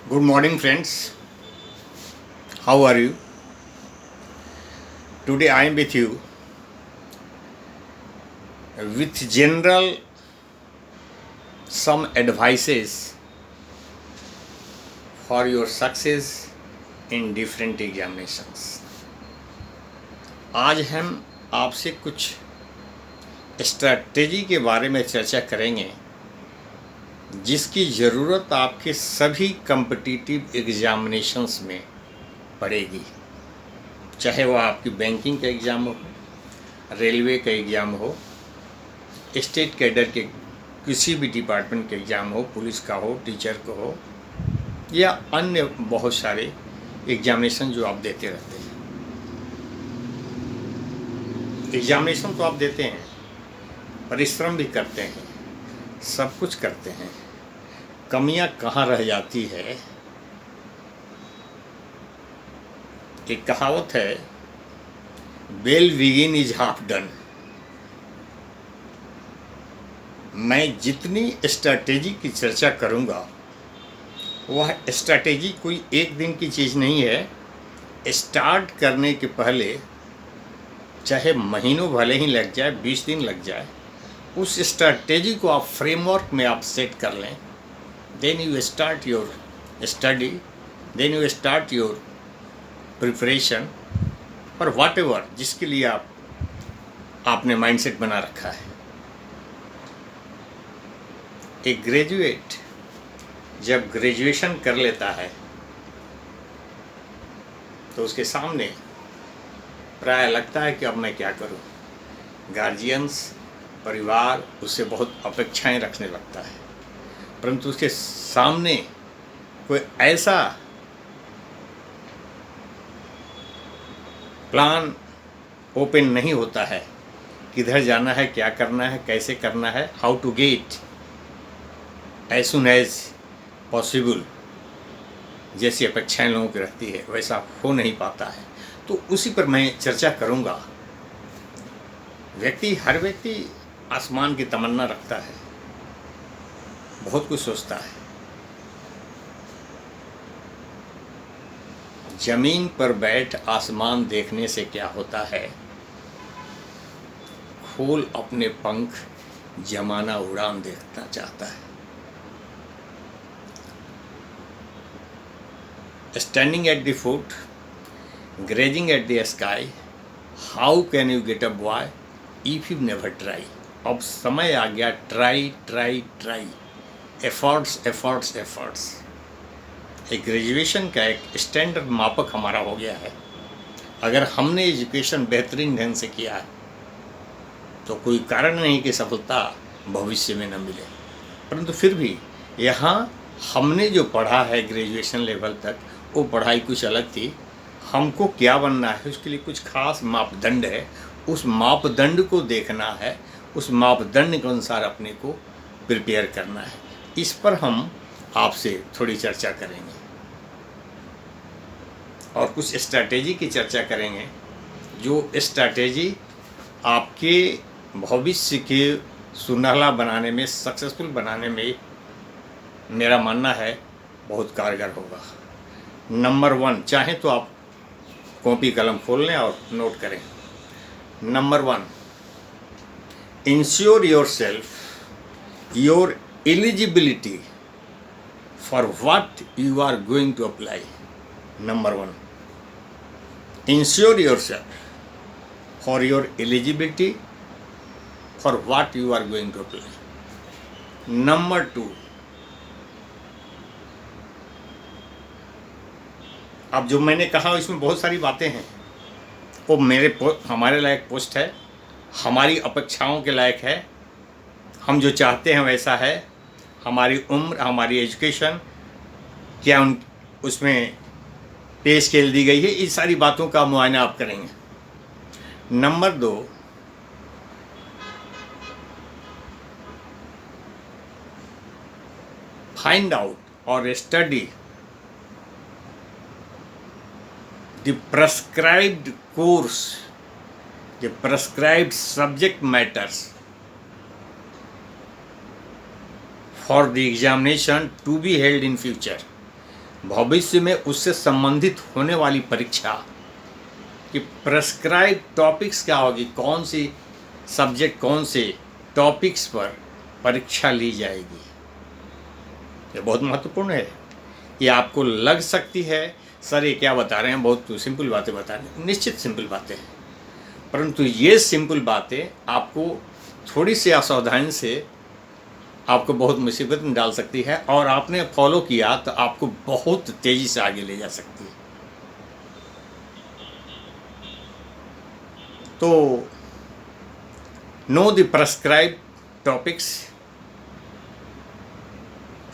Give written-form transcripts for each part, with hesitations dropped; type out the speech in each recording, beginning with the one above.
Good morning, friends. How are you? Today I am with you with general some advices for your success in different examinations. आज हम आपसे कुछ strategy के बारे में चर्चा करेंगे जिसकी ज़रूरत आपके सभी कम्पिटिटिव एग्जामिनेशंस में पड़ेगी, चाहे वह आपकी बैंकिंग का एग्ज़ाम हो, रेलवे का एग्ज़ाम हो, स्टेट कैडर के किसी भी डिपार्टमेंट के एग्ज़ाम हो, पुलिस का हो, टीचर का हो, या अन्य बहुत सारे एग्जामिनेशन जो आप देते रहते हैं। एग्जामिनेशन तो आप देते हैं, परिश्रम भी करते हैं, सब कुछ करते हैं। कमियां कहाँ रह जाती है? एक कहावत है, well begin is half done. मैं जितनी स्ट्रैटेजी की चर्चा करूंगा वह स्ट्रैटेजी कोई एक दिन की चीज़ नहीं है। स्टार्ट करने के पहले चाहे महीनों भले ही लग जाए, 20 दिन लग जाए, उस स्ट्रैटेजी को आप फ्रेमवर्क में आप सेट कर लें। Then you start your study, then you start your preparation और व्हाट एवर जिसके लिए आपने माइंडसेट बना रखा है। एक ग्रेजुएट जब ग्रेजुएशन कर लेता है तो उसके सामने प्राय लगता है कि अब मैं क्या करूं। गार्जियंस, परिवार उससे बहुत अपेक्षाएं रखने लगता है, परंतु उसके सामने कोई ऐसा प्लान ओपन नहीं होता है, किधर जाना है, क्या करना है, कैसे करना है, how to get as soon as possible. जैसी अपेक्षाएं लोगों की रहती है वैसा हो नहीं पाता है। तो उसी पर मैं चर्चा करूंगा। हर व्यक्ति आसमान की तमन्ना रखता है, बहुत कुछ सोचता है। जमीन पर बैठ आसमान देखने से क्या होता है, खोल अपने पंख, जमाना उड़ान देखना चाहता है। Standing at the foot, grazing at the sky, how can you get a boy if you never try. अब समय आ गया, try try try, efforts efforts efforts. एक ग्रेजुएशन का एक स्टैंडर्ड मापक हमारा हो गया है। अगर हमने एजुकेशन बेहतरीन ढंग से किया है तो कोई कारण नहीं कि सफलता भविष्य में न मिले। परंतु फिर भी यहाँ हमने जो पढ़ा है ग्रेजुएशन लेवल तक, वो पढ़ाई कुछ अलग थी। हमको क्या बनना है उसके लिए कुछ खास मापदंड है, उस मापदंड को देखना है, उस मापदंड के अनुसार अपने को प्रिपेयर करना है। इस पर हम आपसे थोड़ी चर्चा करेंगे और कुछ स्ट्रैटेजी की चर्चा करेंगे, जो स्ट्रैटेजी आपके भविष्य के सुनहला बनाने में, सक्सेसफुल बनाने में मेरा मानना है बहुत कारगर होगा। नंबर 1, चाहे तो आप कॉपी कलम खोल लें और नोट करें। Number 1, ensure your self your eligibility for what you are going to apply. Number 1, ensure yourself for your eligibility for what you are going to apply. Number 2, अब जो मैंने कहा इसमें बहुत सारी बातें हैं, वो हमारे लायक पोस्ट है, हमारी अपेक्षाओं के लायक है। हम जो चाहते हैं वैसा है। हमारी उम्र, हमारी एजुकेशन क्या उसमें पे स्केल दी गई है, इस सारी बातों का मुआयना आप करेंगे। नंबर 2, फाइंड आउट और study the prescribed course, the prescribed subject matters for the examination to be held in future. भविष्य में उससे संबंधित होने वाली परीक्षा कि प्रेस्क्राइब टॉपिक्स क्या होगी, कौन सी सब्जेक्ट, कौन से टॉपिक्स पर परीक्षा ली जाएगी। ये बहुत महत्वपूर्ण है। ये आपको लग सकती है सर ये क्या बता रहे हैं, बहुत सिंपल बातें बता रहे हैं। निश्चित सिंपल बातें हैं, परंतु ये सिंपल बातें आपको थोड़ी सी असावधानी से आपको बहुत मुसीबत में डाल सकती है, और आपने फॉलो किया तो आपको बहुत तेज़ी से आगे ले जा सकती है। तो know the prescribe topics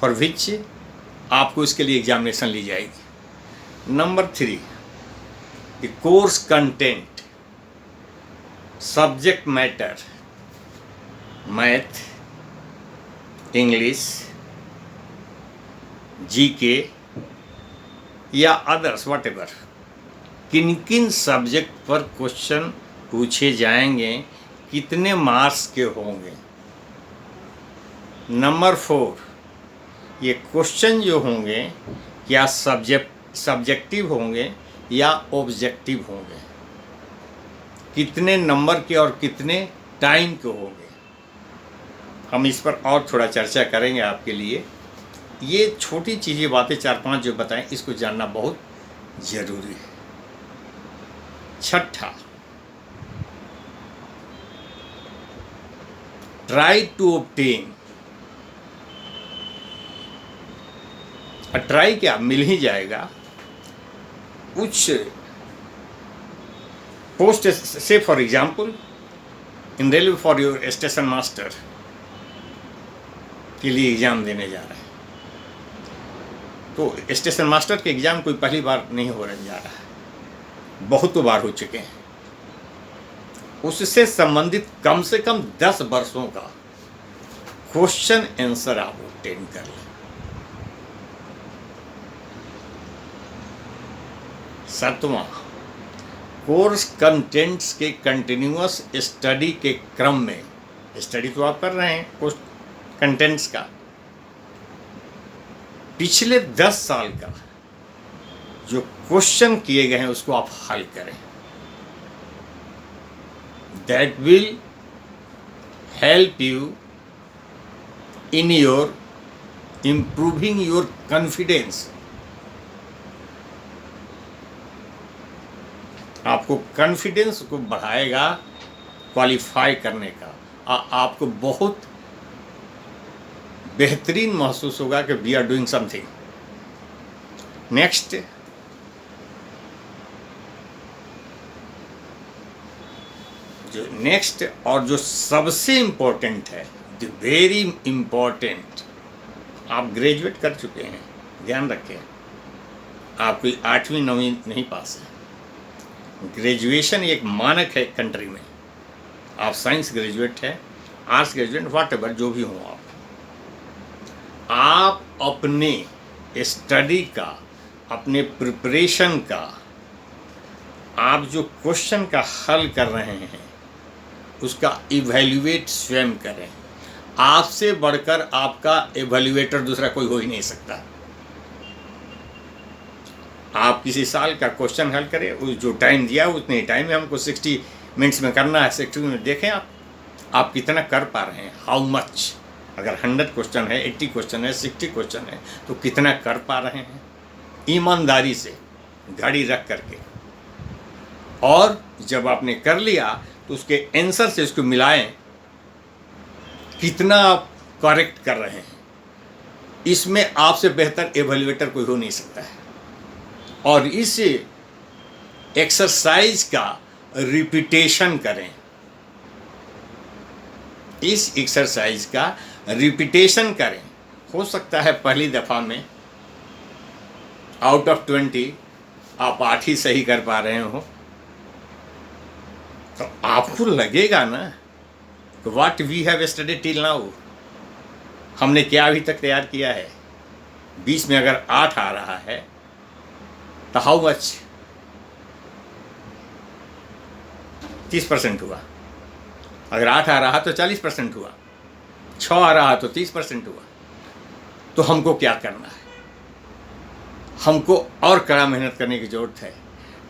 for which आपको इसके लिए एग्जामिनेशन ली जाएगी। Number 3, the course content, subject matter, math, English, GK या अदर्स व्हाटएवर, किन किन सब्जेक्ट पर क्वेश्चन पूछे जाएंगे, कितने मार्क्स के होंगे। नंबर 4, ये क्वेश्चन जो होंगे क्या सब्जेक्टिव होंगे या ऑब्जेक्टिव होंगे, कितने नंबर के और कितने टाइम के होंगे। हम इस पर और थोड़ा चर्चा करेंगे आपके लिए। ये छोटी चीज़ें, बातें 4-5 जो बताएं, इसको जानना बहुत ज़रूरी है। 6, ट्राई टू ऑब्टेन, ट्राई क्या, मिल ही जाएगा, कुछ पोस्ट से for example in railway for your station master के लिए एग्ज़ाम देने जा रहा है। तो स्टेशन मास्टर के एग्ज़ाम कोई पहली बार नहीं हो रहा जा रहा है, बहुत बार हो चुके हैं। उससे संबंधित कम से कम 10 वर्षों का क्वेश्चन आंसर आप ऑब्टेन कर लें। 7वां, कोर्स कंटेंट्स के कंटिन्यूअस स्टडी के क्रम में, स्टडी तो आप कर रहे हैं कोर्स कंटेंट्स का, पिछले 10 साल का जो क्वेश्चन किए गए हैं उसको आप हल करें। That will help you in your improving your confidence. आपको कॉन्फिडेंस को बढ़ाएगा क्वालिफाई करने का, आपको बहुत बेहतरीन महसूस होगा कि we are doing something. Next, जो नेक्स्ट और जो सबसे इम्पोर्टेंट है, द वेरी इम्पोर्टेंट, आप ग्रेजुएट कर चुके हैं, ध्यान रखें, आप कोई 8वीं 9वीं नहीं पास है। ग्रेजुएशन एक मानक है कंट्री में। आप साइंस ग्रेजुएट हैं, आर्ट्स ग्रेजुएट, व्हाटएवर जो भी हो, आप अपने स्टडी का, अपने प्रिपरेशन का, आप जो क्वेश्चन का हल कर रहे हैं उसका इवैल्यूएट स्वयं करें। आपसे बढ़कर आपका इवैल्यूएटर दूसरा कोई हो ही नहीं सकता। आप किसी साल का क्वेश्चन हल करें, उस जो टाइम दिया उतने ही टाइम में हमको 60 मिनट्स में करना है। 60 मिनट देखें आप कितना कर पा रहे हैं, हाउ मच। अगर 100 क्वेश्चन है, 80 क्वेश्चन है, 60 क्वेश्चन है, तो कितना कर पा रहे हैं ईमानदारी से, घड़ी रख करके। और जब आपने कर लिया तो उसके आंसर से उसको मिलाएं, कितना आप करेक्ट कर रहे हैं। इसमें आपसे बेहतर एवेल्युएटर कोई हो नहीं सकता है। और इस एक्सरसाइज का रिपीटेशन करें, इस एक्सरसाइज का रिपीटेशन करें। हो सकता है पहली दफ़ा में आउट ऑफ 20 आप 8 ही सही कर पा रहे हो, तो आपको लगेगा ना what we have studied till now, हमने क्या अभी तक तैयार किया है। 20 में अगर 8 आ रहा है तो हाउ मच, 30% हुआ। अगर 8 आ रहा तो 40% हुआ, 6 आ रहा तो 30% हुआ। तो हमको क्या करना है, हमको और कड़ा मेहनत करने की ज़रूरत है।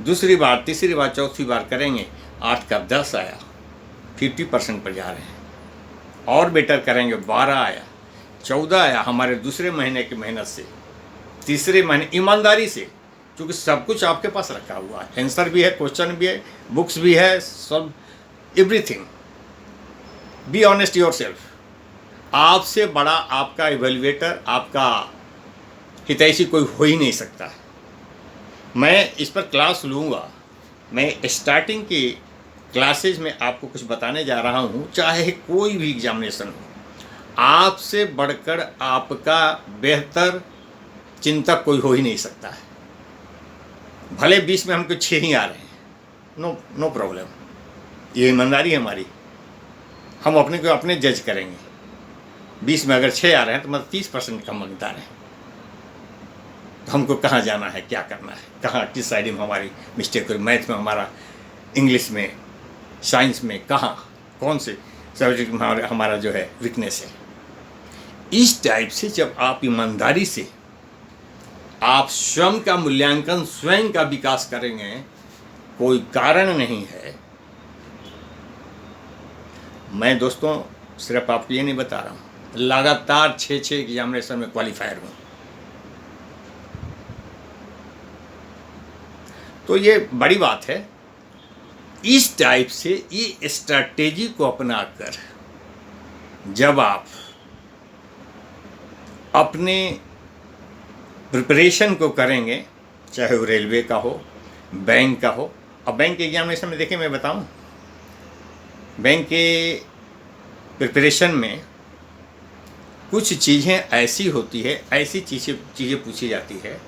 दूसरी बार, तीसरी बार, चौथी बार करेंगे, 8 का 10 आया, 50% पर जा रहे हैं। और बेटर करेंगे, 12 आया, 14 आया, हमारे दूसरे महीने की मेहनत से, तीसरे महीने ईमानदारी से, क्योंकि सब कुछ आपके पास रखा हुआ है, आंसर भी है, क्वेश्चन भी है, बुक्स भी है, सब everything. Be honest your self. आपसे बड़ा आपका इवेल्युएटर, आपका हितैषी कोई हो ही नहीं सकता है। मैं इस पर क्लास लूँगा। मैं स्टार्टिंग की क्लासेज में आपको कुछ बताने जा रहा हूँ, चाहे कोई भी एग्जामिनेशन हो, आपसे बढ़कर आपका बेहतर चिंतक कोई हो ही नहीं सकता है। भले 20 में हमको 6 ही आ रहे हैं, नो प्रॉब्लम, ये ईमानदारी है हमारी। हम अपने को अपने जज करेंगे। 20 में अगर 6 आ रहे हैं तो मतलब 30% कम अंतर है। तो हमको कहाँ जाना है, क्या करना है, कहाँ किस साइड में हमारी मिस्टेक हो, मैथ में हमारा, इंग्लिश में, साइंस में, कहाँ कौन से सब्जेक्ट में हमारा जो है वीकनेस है। इस टाइप से जब आप ईमानदारी से आप स्वयं का मूल्यांकन, स्वयं का विकास करेंगे, कोई कारण नहीं है। मैं दोस्तों सिर्फ आपको ये नहीं बता रहा हूँ, लगातार 6 एग्जामिनेशन में क्वालिफायर हूँ। तो ये बड़ी बात है। इस टाइप से ये स्ट्रैटेजी को अपनाकर जब आप अपने प्रिपरेशन को करेंगे, चाहे वो रेलवे का हो, बैंक का हो। अब बैंक के एग्जामिनेशन में देखिए, मैं बताऊं, बैंक के प्रिपरेशन में कुछ चीज़ें ऐसी होती है, ऐसी चीज़ें पूछी जाती है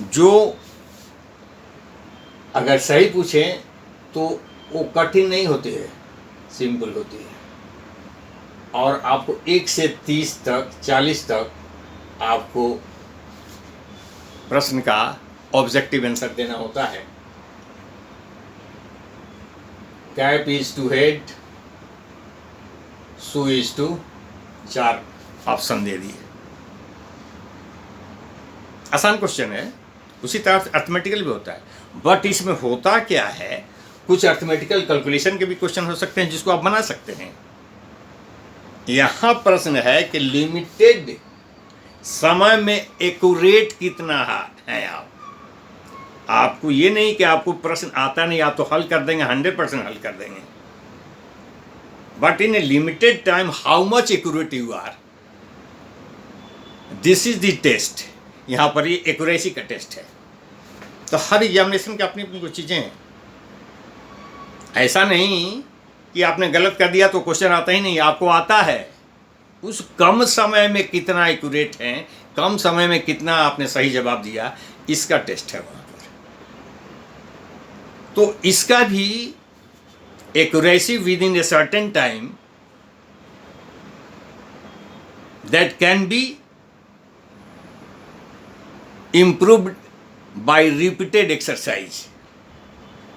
जो अगर सही पूछें तो वो कठिन नहीं होती है, सिंपल होती है। और आपको 1 से 30 तक, 40 तक आपको प्रश्न का ऑब्जेक्टिव आंसर देना होता है। Cap is to head, shoe is to, 4 option दे दिए। आसान क्वेश्चन है। उसी तरह अर्थमेटिकल भी होता है, बट इसमें होता क्या है, कुछ अर्थमेटिकल कैलकुलेशन के भी क्वेश्चन हो सकते हैं जिसको आप बना सकते हैं। यहाँ प्रश्न है कि लिमिटेड समय में एक्यूरेट कितना है आपको ये नहीं कि आपको प्रश्न आता नहीं, आप तो हल कर देंगे, 100% हल कर देंगे, but in a limited time how much accurate you are, this is the test. यहाँ पर ये एक्यूरेसी का टेस्ट है। तो हर एग्जामिनेशन की अपनी अपनी कुछ चीज़ें हैं। ऐसा नहीं कि आपने गलत कर दिया तो क्वेश्चन आता ही नहीं, आपको आता है। उस कम समय में कितना एक्यूरेट है, कम समय में कितना आपने सही जवाब दिया, इसका टेस्ट है वहाँ पर। तो इसका भी accuracy with in a certain time that can be improved by repeated exercise.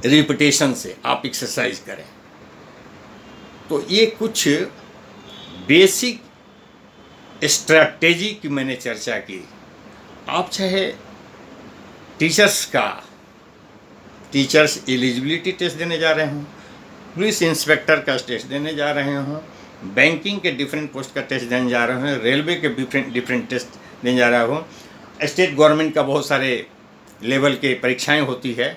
Repetition से आप एक्सरसाइज करें। तो ये कुछ बेसिक स्ट्रैटेजी की मैंने चर्चा की। आप चाहे टीचर्स एलिजिबिलिटी टेस्ट देने जा रहे हों, पुलिस इंस्पेक्टर का टेस्ट देने जा रहे हों, बैंकिंग के डिफरेंट पोस्ट का टेस्ट देने जा रहे हों, रेलवे के डिफरेंट टेस्ट देने जा रहा हो, स्टेट गवर्नमेंट का बहुत सारे लेवल के परीक्षाएं होती है,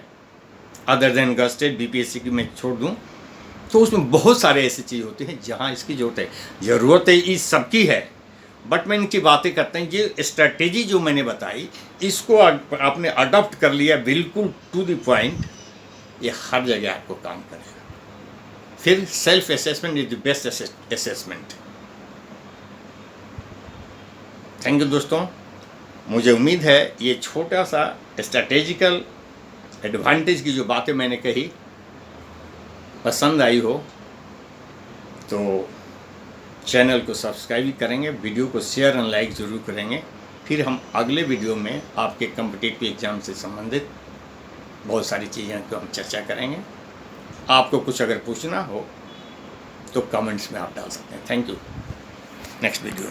अदर देन गस्टेड बीपीएससी की मैं छोड़ दूं, तो उसमें बहुत सारे ऐसी चीज़ होती हैं जहां इसकी ज़रूरत है इस सबकी है। बट मैं इनकी बातें करते हैं, ये स्ट्रैटेजी जो मैंने बताई, इसको आपने अडॉप्ट कर लिया बिल्कुल टू द पॉइंट, ये हर जगह आपको काम करेगा। फिर self assessment is the best assessment. Thank you दोस्तों। मुझे उम्मीद है ये छोटा सा स्ट्रैटेजिकल एडवांटेज की जो बातें मैंने कही पसंद आई हो। तो चैनल को सब्सक्राइब भी करेंगे, वीडियो को शेयर एंड लाइक ज़रूर करेंगे। फिर हम अगले वीडियो में आपके कॉम्पिटिटिव एग्ज़ाम से संबंधित बहुत सारी चीज़ें को हम चर्चा करेंगे। आपको कुछ अगर पूछना हो तो कमेंट्स में आप डाल सकते हैं। Thank you. Next video.